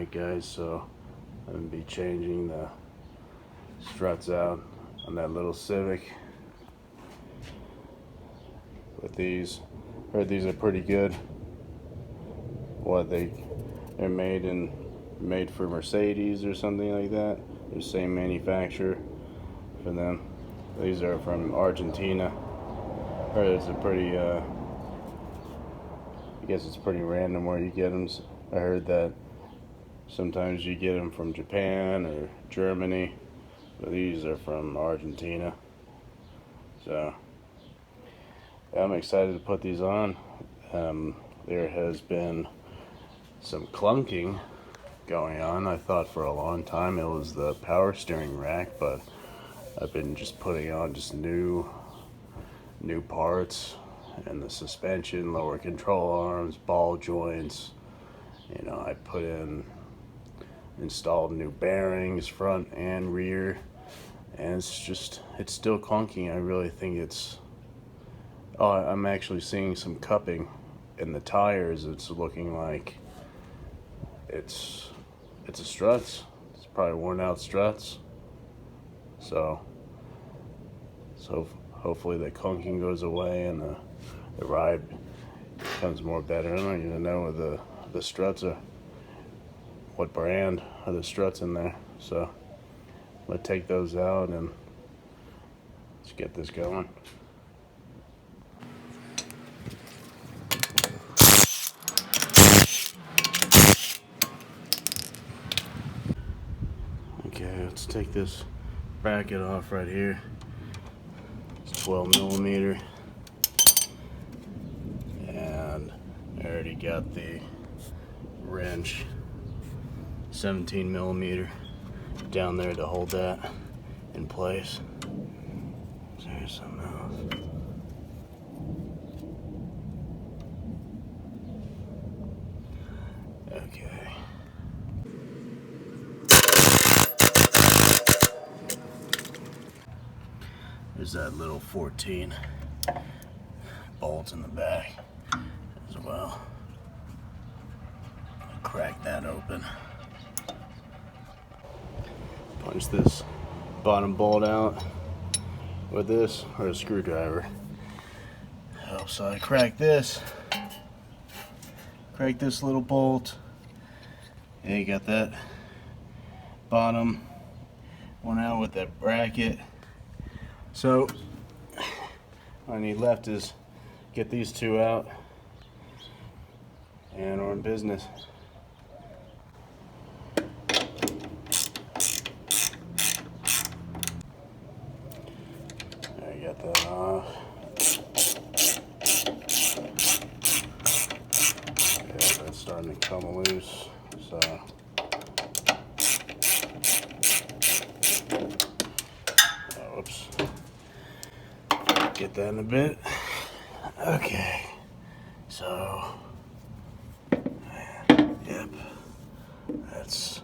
Alright guys, so I'm going to be changing the struts out on that little Civic with these. Heard these are pretty good. They're made for Mercedes or something like that. They're the same manufacturer for them. These are from Argentina. Heard it's a pretty I guess it's pretty random where you get them. I heard that sometimes you get them from Japan or Germany, but these are from Argentina. So I'm excited to put these on. There has been some clunking going on. I thought for a long time it was the power steering rack, but I've been just putting on just new parts, and the suspension, lower control arms, ball joints. You know, I installed new bearings, front and rear, and it's still clunking. I really think I'm actually seeing some cupping in the tires. It's looking like it's a Struts. It's probably worn out Struts. So hopefully the clunking goes away and the ride becomes more better. I don't even know what the Struts are, what brand are the Struts in there. So I'm gonna take those out and let's get this going. Okay, let's take this bracket off right here. It's 12 millimeter, and I already got the wrench 17 millimeter down there to hold that in place. So here's something else. Okay. There's that little 14 bolt in the back as well. Crack that open. Punch this bottom bolt out with this or a screwdriver. So I crack this little bolt. Yeah, you got that bottom one out with that bracket. So all I need left is get these two out and we're in business. I got that off. Yeah, that's starting to come loose. So oops. Get that in a bit. Okay. So yep. That's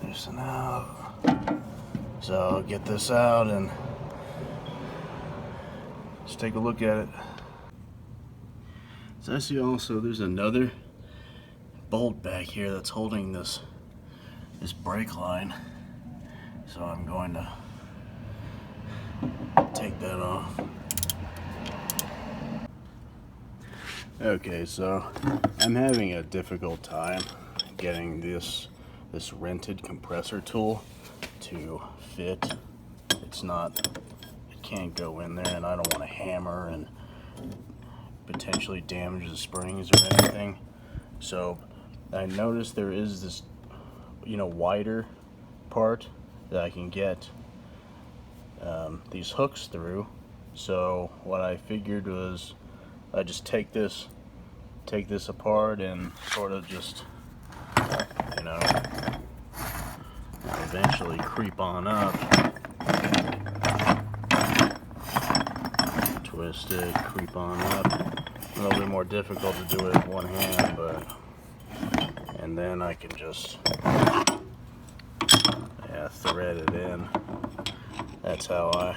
loosen out. So I'll get this out and let's take a look at it. So I see also there's another bolt back here that's holding this brake line. So I'm going to take that off. Okay, so I'm having a difficult time getting this rented compressor tool to fit. It can't go in there, and I don't want to hammer and potentially damage the springs or anything. So I noticed there is this, wider part that I can get these hooks through. So what I figured was I just take this apart and sort of just eventually creep on up, twist it, creep on up. A little bit more difficult to do it with one hand, and then I can just thread it in. That's how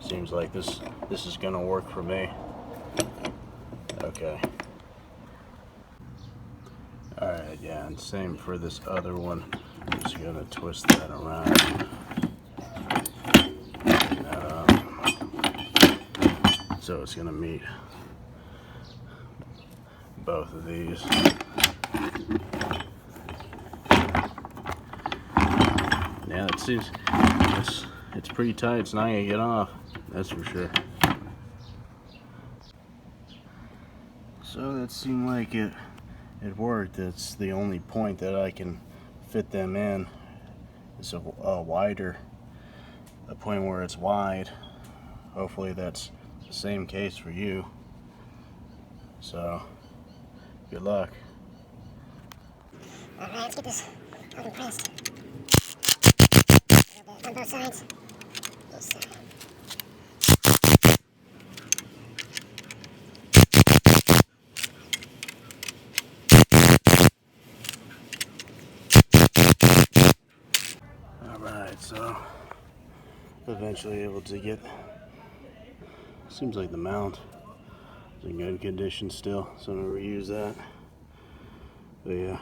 seems like this is gonna work for me. Okay. Alright, Alright, yeah, and same for this other one. I'm just gonna twist that around. So it's gonna meet both of these. Yeah, it seems it's pretty tight. It's not gonna get off, that's for sure. So that seemed like it worked. That's the only point that I can fit them in. It's a point where it's wide. Hopefully that's the same case for you. So, good luck. Alright, let's get this oven pressed. On both sides. Each side. Alright, so eventually able to get, seems like the mount is in good condition still, so I'm gonna reuse that. But yeah,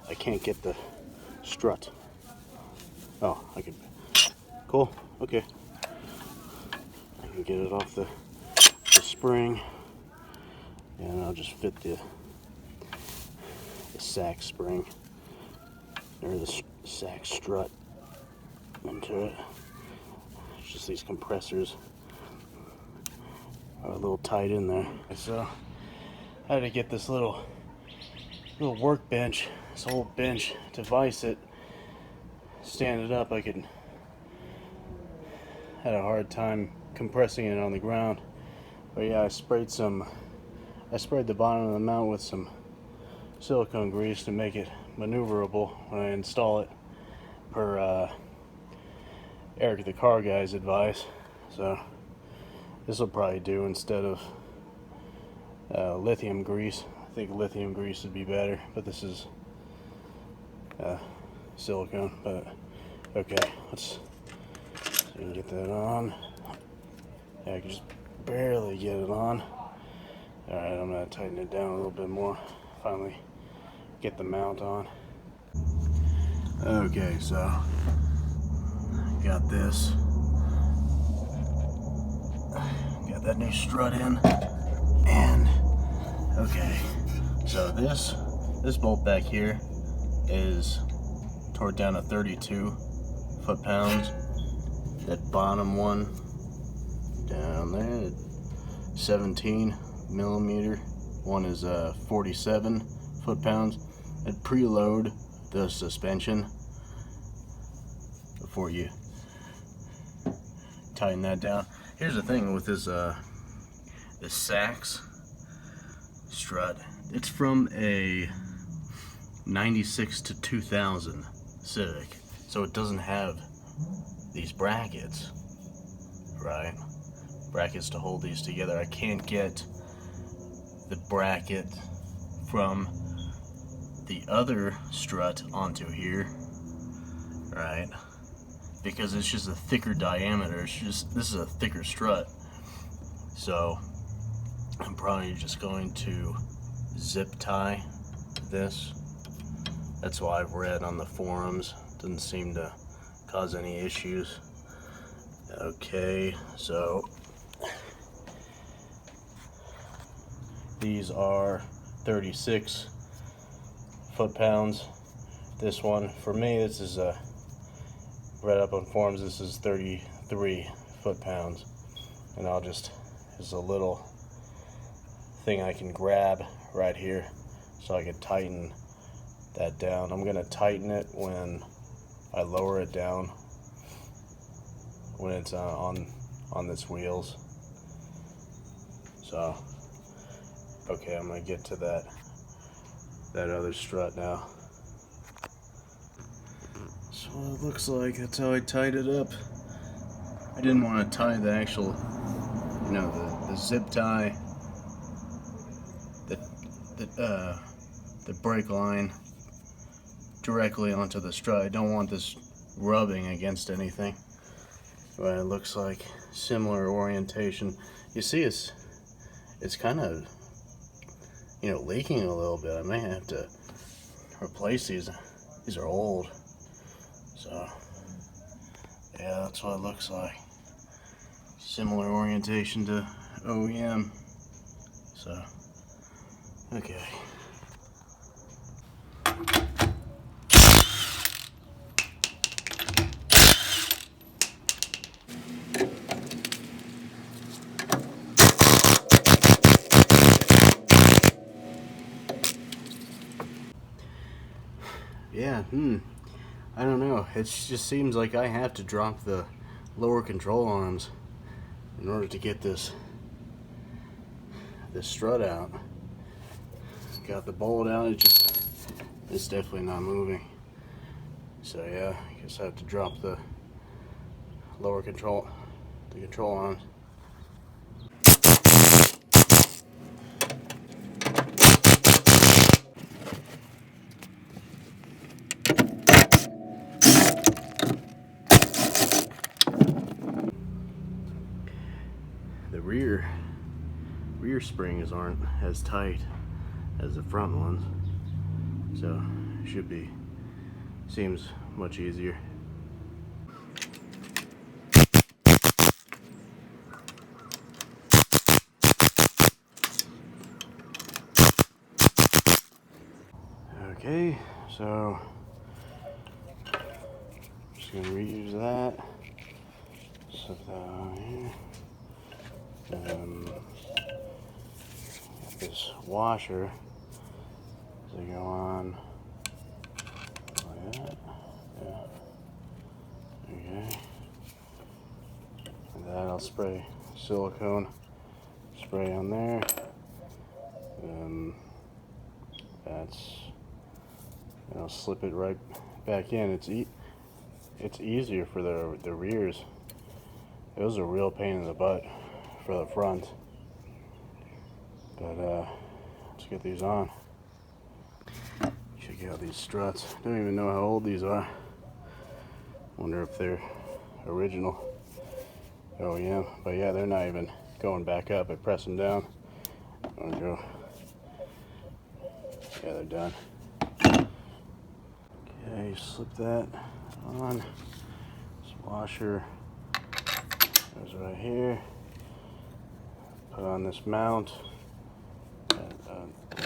I can't get the strut. Oh, I can, cool, okay. I can get it off the spring, and I'll just fit the sack spring, or the sack strut into it. It's just these compressors are a little tight in there. So I had to get this little workbench, this whole bench, to vise it, stand it up. Had a hard time compressing it on the ground. But yeah, I sprayed the bottom of the mount with some silicone grease to make it maneuverable when I install it, per Eric the car guy's advice. So this will probably do instead of lithium grease. I think lithium grease would be better, but this is silicone. But okay, let's see if we can get that on. Yeah, I can just barely get it on. Alright, I'm gonna tighten it down a little bit more. Finally get the mount on. Okay, so got this. Got that new strut in. And okay, so this bolt back here is torqued down to 32 foot-pounds. That bottom one down there, 17 millimeter. One is 47 foot-pounds. And preload the suspension before you tighten that down. Here's the thing with this Sachs strut. It's from a 96 to 2000 Civic, so it doesn't have these brackets, right? Brackets to hold these together. I can't get the bracket from the other strut onto here, right? Because it's just a thicker diameter. This is a thicker strut. So I'm probably just going to zip tie this. That's what I've read on the forums. Doesn't seem to cause any issues. Okay, so these are 36 foot-pounds. This one, for me, this is read up on forums, this is 33 foot-pounds. And there's a little thing I can grab right here so I can tighten that down. I'm gonna tighten it when I lower it down, when it's on this wheels. So okay, I'm gonna get to that other strut now. So it looks like that's how I tied it up. I didn't want to tie the actual, the zip tie, the brake line directly onto the strut. I don't want this rubbing against anything. But it looks like similar orientation. You see, it's kind of, leaking a little bit. I may have to replace these. These are old. So yeah, that's what it looks like. Similar orientation to OEM. So okay. Yeah, I don't know. It just seems like I have to drop the lower control arms in order to get this strut out. Got the bolt out, it's definitely not moving. So yeah, I guess I have to drop the control arms. The rear springs aren't as tight as the front ones, so seems much easier. Okay, so just gonna reuse that. Slip that on here. This washer to go on like that. Yeah. Okay. And then I'll spray silicone spray on there. And I'll slip it right back in. It's easier for the rears. It was a real pain in the butt for the front. But let's get these on. Check out these struts. Don't even know how old these are. Wonder if they're original OEM. But yeah, they're not even going back up. I press them down. There we go. Yeah, they're done. Okay, slip that on. This washer goes right here. Put on this mount.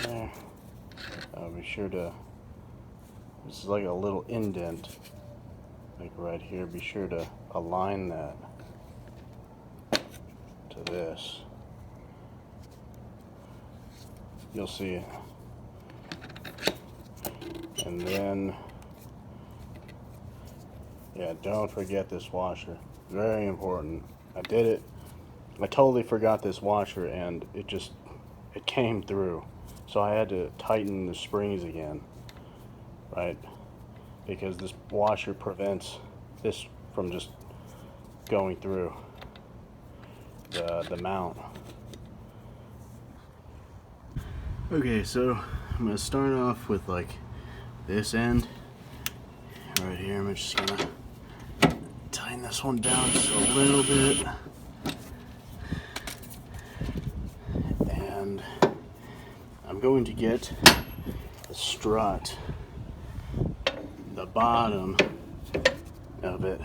There. Be sure to. This is like a little indent, like right here. Be sure to align that to this. You'll see it. And then, yeah, don't forget this washer. Very important. I did it. I totally forgot this washer, and it came through. So I had to tighten the springs again, right? Because this washer prevents this from just going through the mount. Okay, so I'm gonna start off with like this end right here. I'm just gonna tighten this one down just a little bit. And I'm going to get the strut, the bottom of it,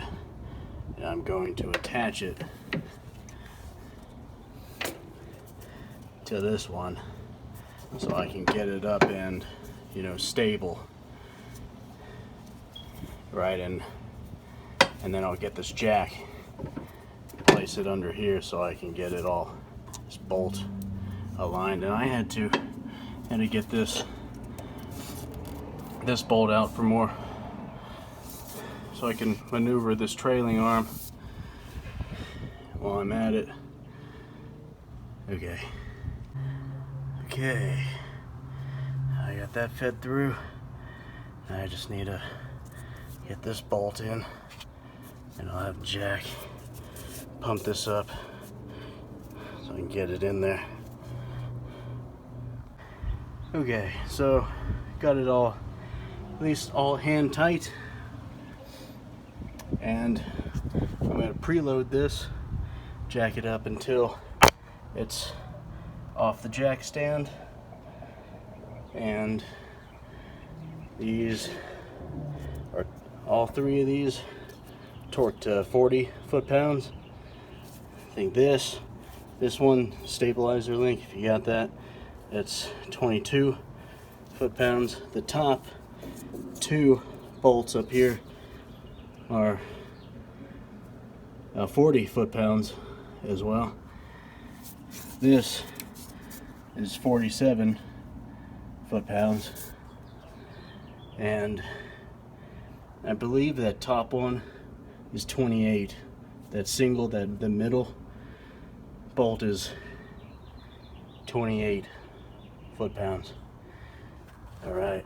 and I'm going to attach it to this one so I can get it up and, stable, right? And then I'll get this jack, place it under here so I can get it all, this bolt aligned. And I had to get this bolt out for more, so I can maneuver this trailing arm while I'm at it. Okay, I got that fed through. I just need to get this bolt in, and I'll have Jack pump this up so I can get it in there. Okay, so got it all, at least all hand tight, and I'm going to preload this, jack it up until it's off the jack stand, and These are all three of these torqued to 40 foot-pounds. I think this one stabilizer link, if you got that, it's 22 foot-pounds. The top two bolts up here are 40 foot-pounds as well. This is 47 foot-pounds, and I believe that top one is 28. That single, the middle bolt is 28 foot-pounds. All right.